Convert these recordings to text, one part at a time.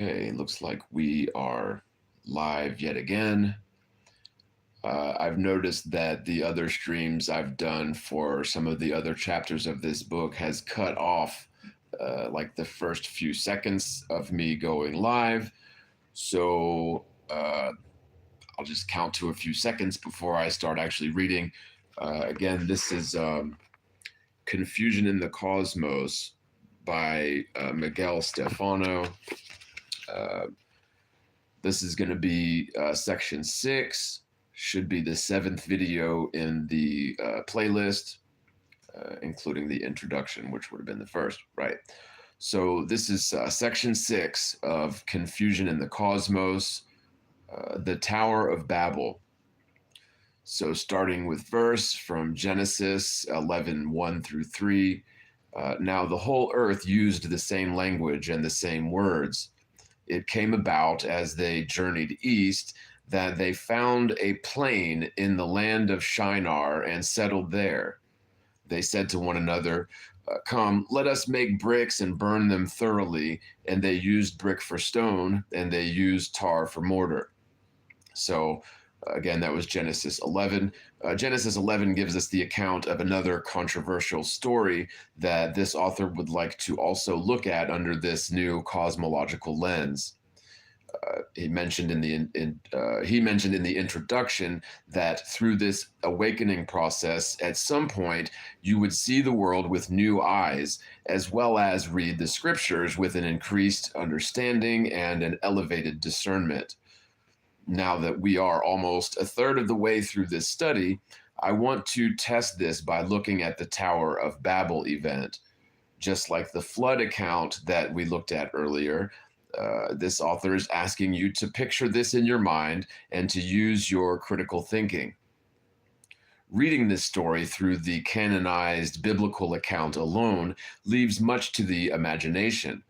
Okay, looks like we are live yet again. I've noticed that the other streams I've done for some of the other chapters of this book has cut off like the first few seconds of me going live. So I'll just count to a few seconds before I start actually reading. Again, this is Confusion in the Cosmos by Miguel Stephano. Uh, This is going to be section 6, should be the 7th video in the playlist, including the introduction, which would have been the first, right? So this is section 6 of Confusion in the Cosmos, the Tower of Babel. So starting with verse from Genesis 11:1 through 3. Now the whole earth used the same language and the same words. It came about as they journeyed east that they found a plain in the land of Shinar and settled there. They said to one another, Come, let us make bricks and burn them thoroughly. And they used brick for stone, and they used tar for mortar. So, again, that was Genesis 11. Genesis 11 gives us the account of another controversial story that this author would like to also look at under this new cosmological lens. He mentioned in the introduction that through this awakening process, at some point, you would see the world with new eyes, as well as read the scriptures with an increased understanding and an elevated discernment. Now that we are almost a third of the way through this study, I want to test this by looking at the Tower of Babel event. Just like the flood account that we looked at earlier, this author is asking you to picture this in your mind and to use your critical thinking. Reading this story through the canonized biblical account alone leaves much to the imagination.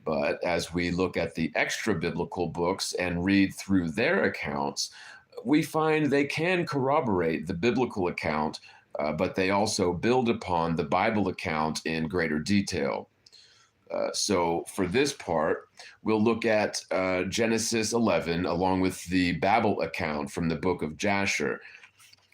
But as we look at the extra biblical books and read through their accounts, we find they can corroborate the biblical account, but they also build upon the Bible account in greater detail. So for this part, we'll look at Genesis 11 along with the Babel account from the book of Jasher.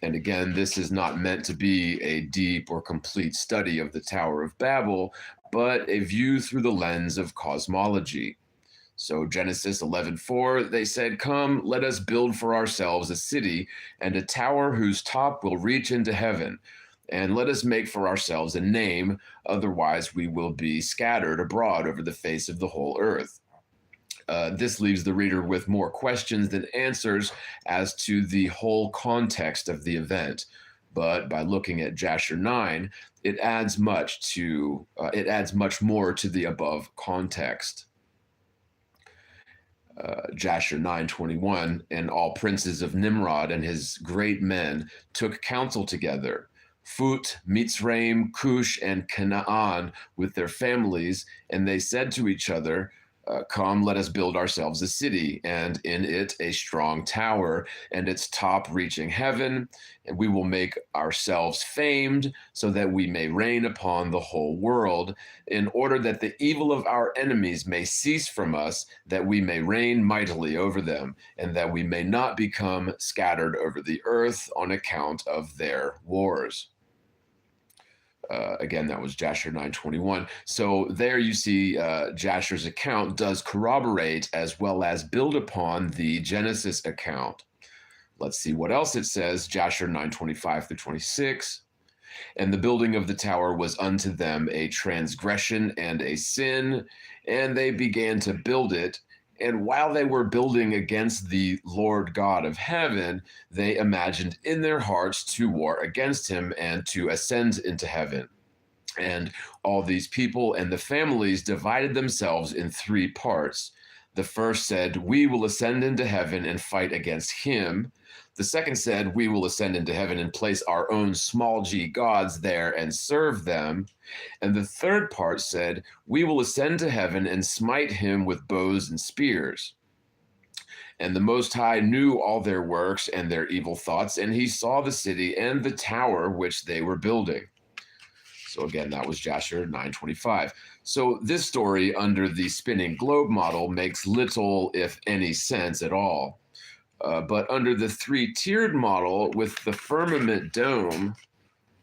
And again, this is not meant to be a deep or complete study of the Tower of Babel, but a view through the lens of cosmology. So Genesis 11:4, they said, Come, let us build for ourselves a city and a tower whose top will reach into heaven. And let us make for ourselves a name, otherwise we will be scattered abroad over the face of the whole earth. This leaves the reader with more questions than answers as to the whole context of the event. But by looking at Jasher 9, it adds much more to the above context. Jasher 9:21, and all princes of Nimrod and his great men took counsel together. Phut, Mitzrayim, Cush, and Canaan with their families, and they said to each other, Come, let us build ourselves a city, and in it a strong tower, and its top reaching heaven, and we will make ourselves famed, so that we may reign upon the whole world, in order that the evil of our enemies may cease from us, that we may reign mightily over them, and that we may not become scattered over the earth on account of their wars. Again, that was Jasher 9:21. So there you see Jasher's account does corroborate as well as build upon the Genesis account. Let's see what else it says. Jasher 9:25 through 26. And the building of the tower was unto them a transgression and a sin, and they began to build it. And while they were building against the Lord God of heaven, they imagined in their hearts to war against him and to ascend into heaven. And all these people and the families divided themselves in 3 parts. The first said, We will ascend into heaven and fight against him. The second said, We will ascend into heaven and place our own small g gods there and serve them. And the third part said, We will ascend to heaven and smite him with bows and spears. And the Most High knew all their works and their evil thoughts, and he saw the city and the tower which they were building. So again, that was Jasher 9:25. So this story under the spinning globe model makes little, if any, sense at all. But under the three-tiered model with the firmament dome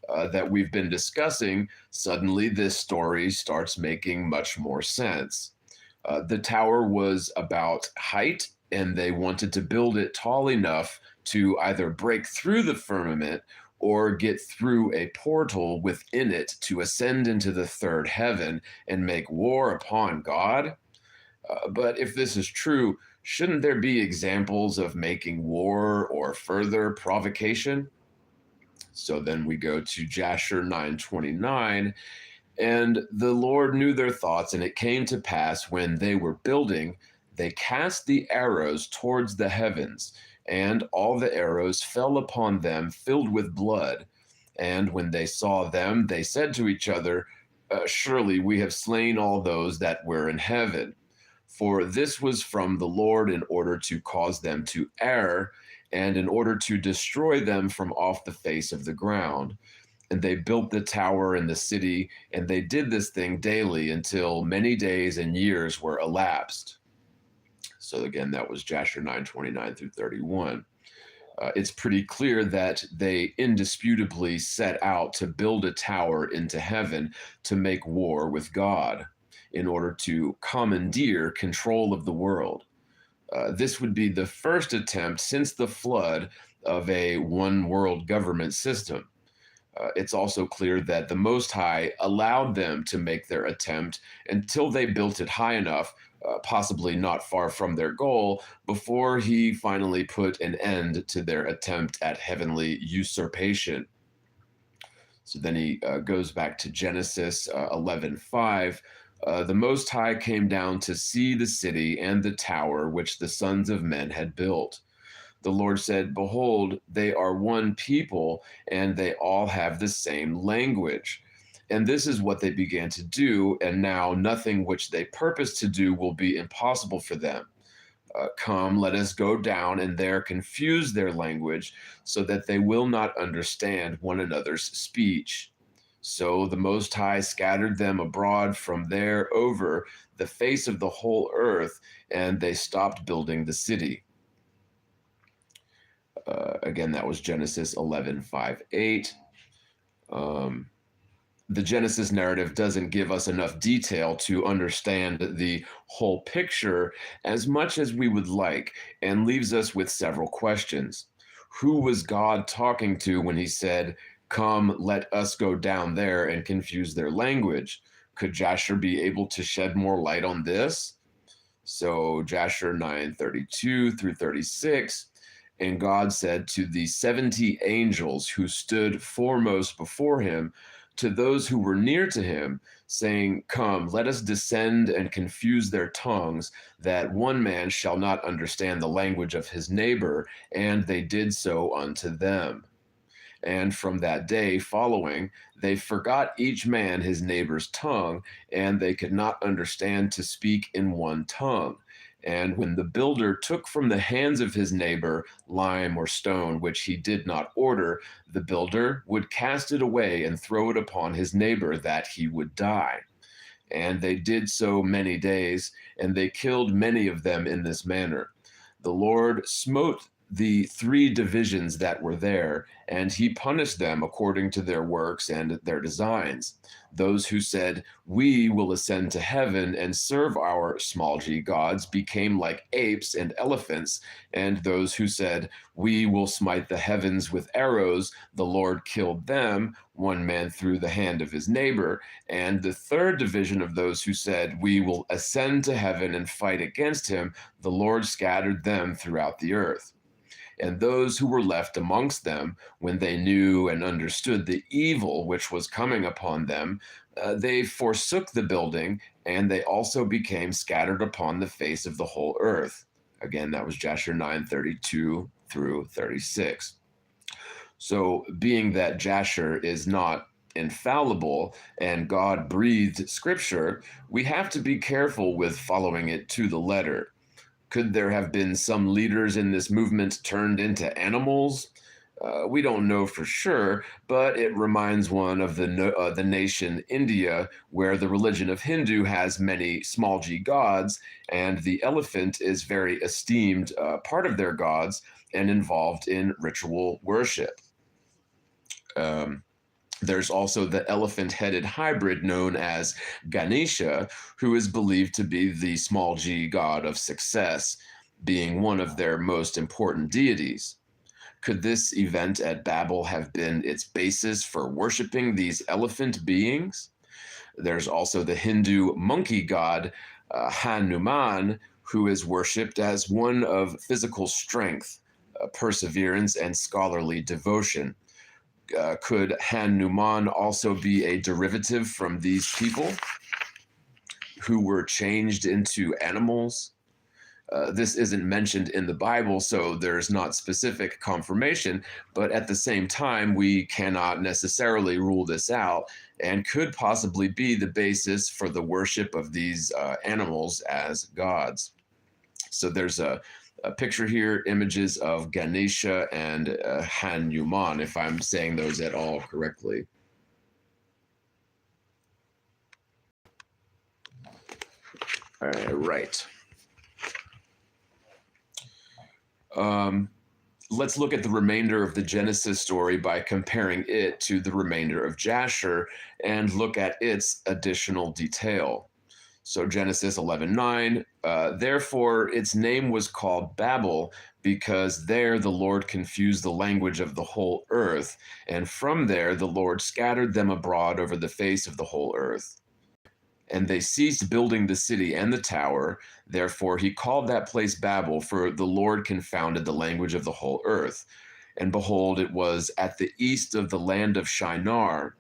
that we've been discussing, suddenly this story starts making much more sense. The tower was about height, and they wanted to build it tall enough to either break through the firmament or get through a portal within it to ascend into the third heaven and make war upon God. But if this is true, shouldn't there be examples of making war or further provocation? So then we go to Jasher 9:29. And the Lord knew their thoughts, and it came to pass when they were building, they cast the arrows towards the heavens, and all the arrows fell upon them filled with blood. And when they saw them, they said to each other, Surely we have slain all those that were in heaven. For this was from the Lord in order to cause them to err, and in order to destroy them from off the face of the ground. And they built the tower and the city, and they did this thing daily until many days and years were elapsed. So again, that was Jasher 9:29 through 31. It's pretty clear that they indisputably set out to build a tower into heaven to make war with God in order to commandeer control of the world. This would be the first attempt since the flood of a one world government system. It's also clear that the Most High allowed them to make their attempt until they built it high enough, possibly not far from their goal, before he finally put an end to their attempt at heavenly usurpation. So then he goes back to Genesis 11:5. The Most High came down to see the city and the tower which the sons of men had built. The Lord said, Behold, they are one people, and they all have the same language. And this is what they began to do, and now nothing which they purpose to do will be impossible for them. Come, let us go down and there confuse their language, so that they will not understand one another's speech. So the Most High scattered them abroad from there over the face of the whole earth, and they stopped building the city. Again, that was Genesis 11:5, 8. The Genesis narrative doesn't give us enough detail to understand the whole picture as much as we would like, and leaves us with several questions. Who was God talking to when he said, Come, let us go down there and confuse their language? Could Jasher be able to shed more light on this? So Jasher 9:32 through 36. And God said to the 70 angels who stood foremost before him, to those who were near to him, saying, Come, let us descend and confuse their tongues, that one man shall not understand the language of his neighbor. And they did so unto them. And from that day following, they forgot each man his neighbor's tongue, and they could not understand to speak in one tongue. And when the builder took from the hands of his neighbor lime or stone, which he did not order, the builder would cast it away and throw it upon his neighbor, that he would die. And they did so many days, and they killed many of them in this manner. The Lord smote the three divisions that were there, and he punished them according to their works and their designs. Those who said, We will ascend to heaven and serve our small g gods, became like apes and elephants. And those who said, We will smite the heavens with arrows, the Lord killed them, one man through the hand of his neighbor. And the third division of those who said, We will ascend to heaven and fight against him, the Lord scattered them throughout the earth. And those who were left amongst them, when they knew and understood the evil which was coming upon them, they forsook the building, and they also became scattered upon the face of the whole earth. Again, that was Jasher 9:32 through 36. So, being that Jasher is not infallible and God breathed scripture, we have to be careful with following it to the letter. Could there have been some leaders in this movement turned into animals? We don't know for sure, but it reminds one of the nation India, where the religion of Hindu has many small g gods, and the elephant is very esteemed part of their gods and involved in ritual worship. Um, there's also the elephant headed hybrid known as Ganesha, who is believed to be the small g god of success, being one of their most important deities. Could this event at Babel have been its basis for worshiping these elephant beings? There's also the Hindu monkey god Hanuman, who is worshipped as one of physical strength, perseverance, and scholarly devotion. Could Hanuman also be a derivative from these people who were changed into animals? This isn't mentioned in the Bible, so there's not specific confirmation, but at the same time, we cannot necessarily rule this out and could possibly be the basis for the worship of these animals as gods. So there's a picture here, images of Ganesha and Hanuman, if I'm saying those at all correctly. All right. Let's look at the remainder of the Genesis story by comparing it to the remainder of Jasher and look at its additional detail. So Genesis 11:9, therefore its name was called Babel, because there the Lord confused the language of the whole earth, and from there the Lord scattered them abroad over the face of the whole earth. And they ceased building the city and the tower. Therefore he called that place Babel, for the Lord confounded the language of the whole earth. And behold, it was at the east of the land of Shinar.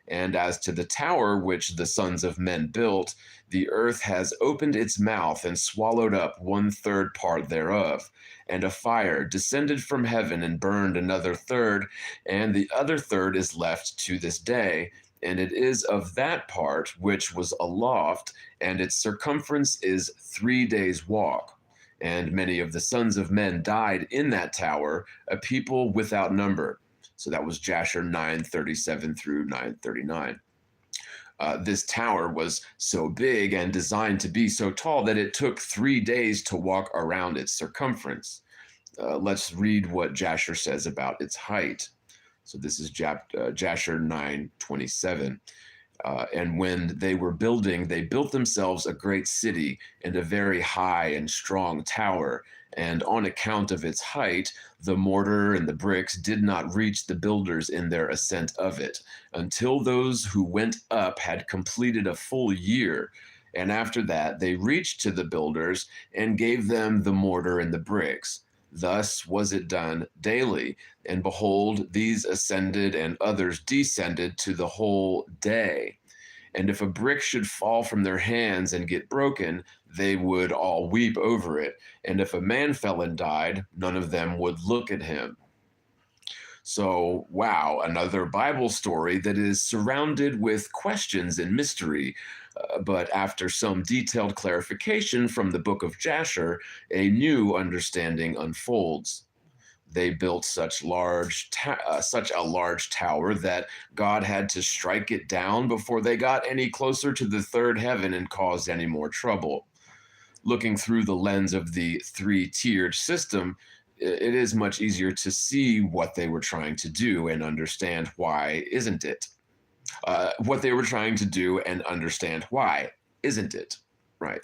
And as to the tower which the sons of men built, the earth has opened its mouth and swallowed up 1/3 part thereof. And a fire descended from heaven and burned another third, and the other third is left to this day. And it is of that part which was aloft, and its circumference is 3 days' walk. And many of the sons of men died in that tower, a people without number. So that was Jasher 9:37 through 9:39. This tower was so big and designed to be so tall that it took 3 days to walk around its circumference. Let's read what Jasher says about its height. So this is Jasher 9:27. And when they were building, they built themselves a great city and a very high and strong tower. And on account of its height, the mortar and the bricks did not reach the builders in their ascent of it, until those who went up had completed a full year. And after that, they reached to the builders and gave them the mortar and the bricks. Thus was it done daily. And behold, these ascended and others descended to the whole day. And if a brick should fall from their hands and get broken, they would all weep over it. And if a man fell and died, none of them would look at him. So, wow, another Bible story that is surrounded with questions and mystery. But after some detailed clarification from the book of Jasher, a new understanding unfolds. They built such a large tower that God had to strike it down before they got any closer to the third heaven and caused any more trouble. Looking through the lens of the three-tiered system, it is much easier to see what they were trying to do and understand why, isn't it? What they were trying to do and understand why, isn't it? Right.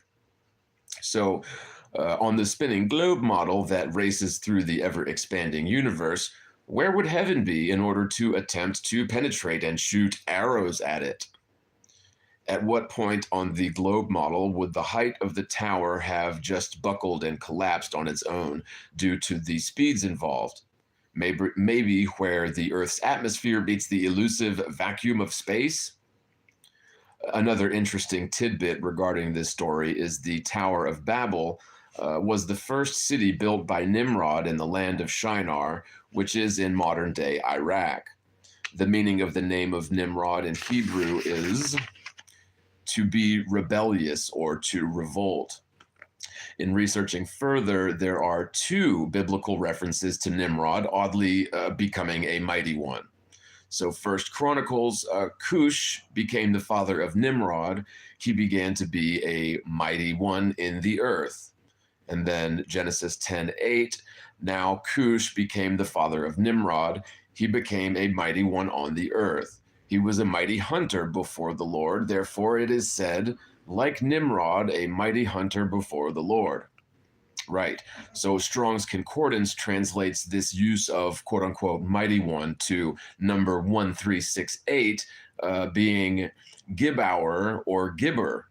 So, on the spinning globe model that races through the ever-expanding universe, where would heaven be in order to attempt to penetrate and shoot arrows at it? At what point on the globe model would the height of the tower have just buckled and collapsed on its own due to the speeds involved? Maybe where the Earth's atmosphere beats the elusive vacuum of space? Another interesting tidbit regarding this story is the Tower of Babel was the first city built by Nimrod in the land of Shinar, which is in modern-day Iraq. The meaning of the name of Nimrod in Hebrew is to be rebellious or to revolt. In researching further, there are two biblical references to Nimrod, oddly becoming a mighty one. So, First Chronicles, Cush became the father of Nimrod. He began to be a mighty one in the earth. And then Genesis 10:8, now Cush became the father of Nimrod. He became a mighty one on the earth. He was a mighty hunter before the Lord. Therefore, it is said, like Nimrod, a mighty hunter before the Lord. Right. So Strong's Concordance translates this use of quote unquote mighty one to number 1368 being Gibauer or Gibber,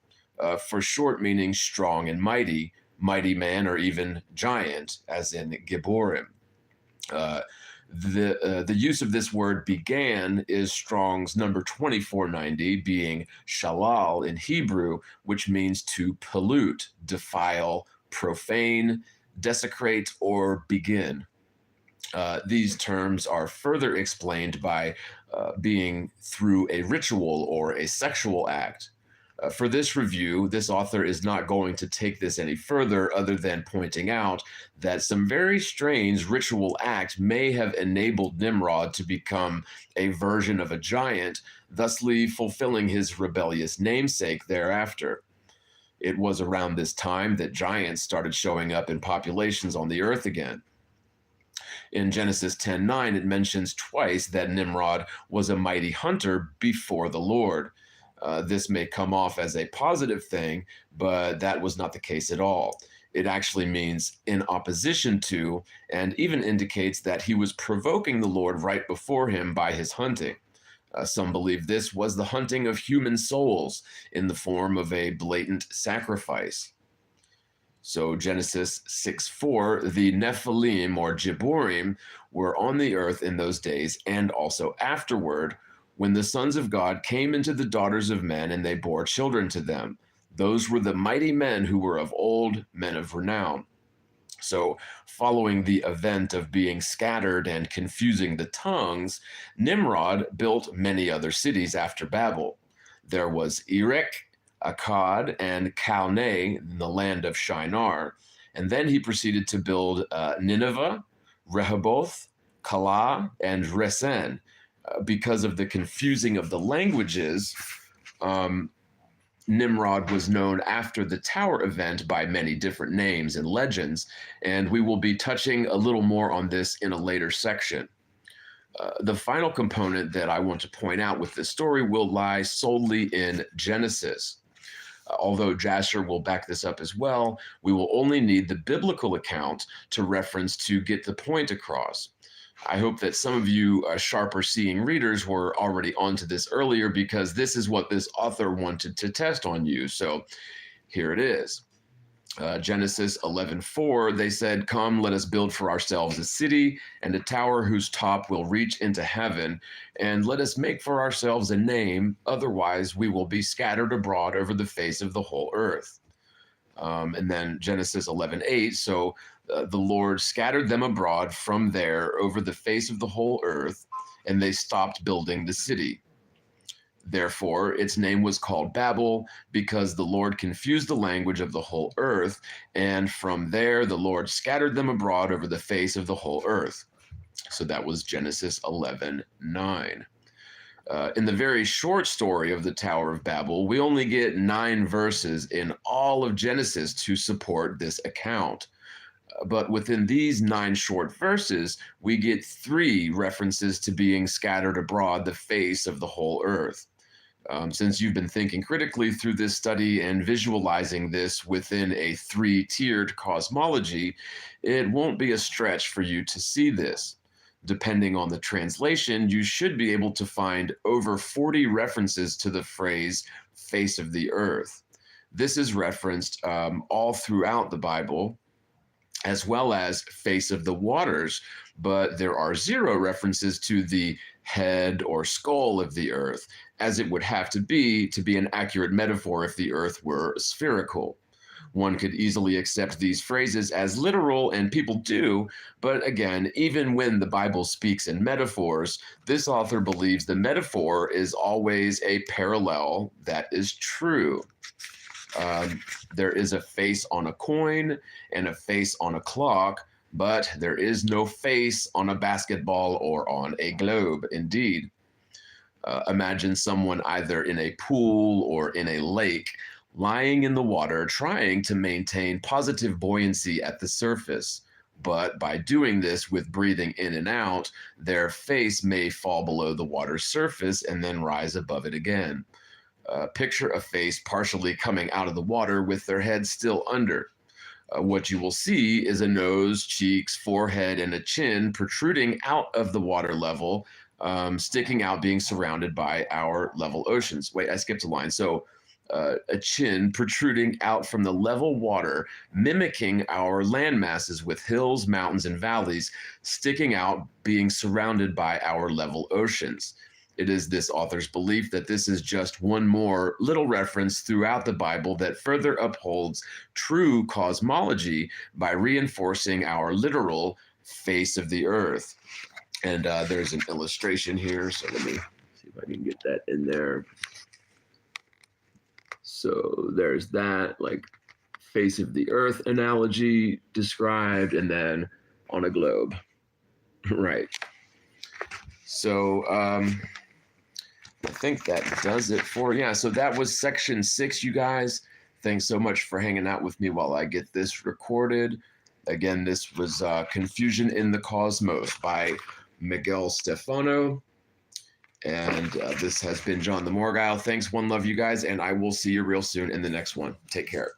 for short meaning strong and mighty, mighty man, or even giant, as in Gibborim. The use of this word began is Strong's number 2490, being shalal in Hebrew, which means to pollute, defile, profane, desecrate, or begin. These terms are further explained by being through a ritual or a sexual act. For this review, this author is not going to take this any further other than pointing out that some very strange ritual act may have enabled Nimrod to become a version of a giant, thusly fulfilling his rebellious namesake thereafter. It was around this time that giants started showing up in populations on the earth again. In Genesis 10:9, it mentions twice that Nimrod was a mighty hunter before the Lord. This may come off as a positive thing, but that was not the case at all. It actually means in opposition to, and even indicates that he was provoking the Lord right before him by his hunting. Some believe this was the hunting of human souls in the form of a blatant sacrifice. So Genesis 6:4, the Nephilim or Gibborim were on the earth in those days and also afterward, when the sons of God came into the daughters of men and they bore children to them. Those were the mighty men who were of old, men of renown. So, following the event of being scattered and confusing the tongues, Nimrod built many other cities after Babel. There was Erech, Akkad, and Calneh in the land of Shinar. And then he proceeded to build Nineveh, Rehoboth, Calah, and Resen. Because of the confusing of the languages, Nimrod was known after the tower event by many different names and legends, and we will be touching a little more on this in a later section. The final component that I want to point out with this story will lie solely in Genesis. Although Jasher will back this up as well, we will only need the biblical account to reference to get the point across. I hope that some of you sharper seeing readers were already onto this earlier, because this is what this author wanted to test on you. So here it is. Genesis 11:4, they said, "Come, let us build for ourselves a city and a tower whose top will reach into heaven, and let us make for ourselves a name, otherwise we will be scattered abroad over the face of the whole earth." And then Genesis 11:8, so the Lord scattered them abroad from there over the face of the whole earth, and they stopped building the city. Therefore, its name was called Babel, because the Lord confused the language of the whole earth, and from there the Lord scattered them abroad over the face of the whole earth. So that was Genesis 11:9. In the very short story of the Tower of Babel, we only get 9 verses in all of Genesis to support this account. But within these 9 short verses, we get 3 references to being scattered abroad the face of the whole earth. Since you've been thinking critically through this study and visualizing this within a 3-tiered cosmology, it won't be a stretch for you to see this. Depending on the translation, you should be able to find over 40 references to the phrase face of the earth. This is referenced all throughout the Bible, as well as face of the waters, but there are 0 references to the head or skull of the earth, as it would have to be an accurate metaphor if the earth were spherical. One could easily accept these phrases as literal, and people do, but again, even when the Bible speaks in metaphors, this author believes the metaphor is always a parallel that is true. There is a face on a coin and a face on a clock, but there is no face on a basketball or on a globe. Indeed. Imagine someone either in a pool or in a lake, lying in the water, trying to maintain positive buoyancy at the surface. But by doing this with breathing in and out, their face may fall below the water's surface and then rise above it again. Picture a face partially coming out of the water with their head still under. What you will see is a nose, cheeks, forehead, and a chin protruding out of the water level, sticking out, being surrounded by our level oceans. Wait, I skipped a line. So a chin protruding out from the level water, mimicking our land masses with hills, mountains, and valleys, sticking out, being surrounded by our level oceans. It is this author's belief that this is just one more little reference throughout the Bible that further upholds true cosmology by reinforcing our literal face of the earth. And there's an illustration here, so let me see if I can get that in there. So there's that, like, face of the earth analogy described, and then on a globe. Right. So I think that does it for, yeah, so that was section 6, you guys. Thanks so much for hanging out with me while I get this recorded. Again, this was Confusion in the Cosmos by Miguel Stephano. And this has been John the Morgile. Thanks, one love, you guys, and I will see you real soon in the next one. Take care.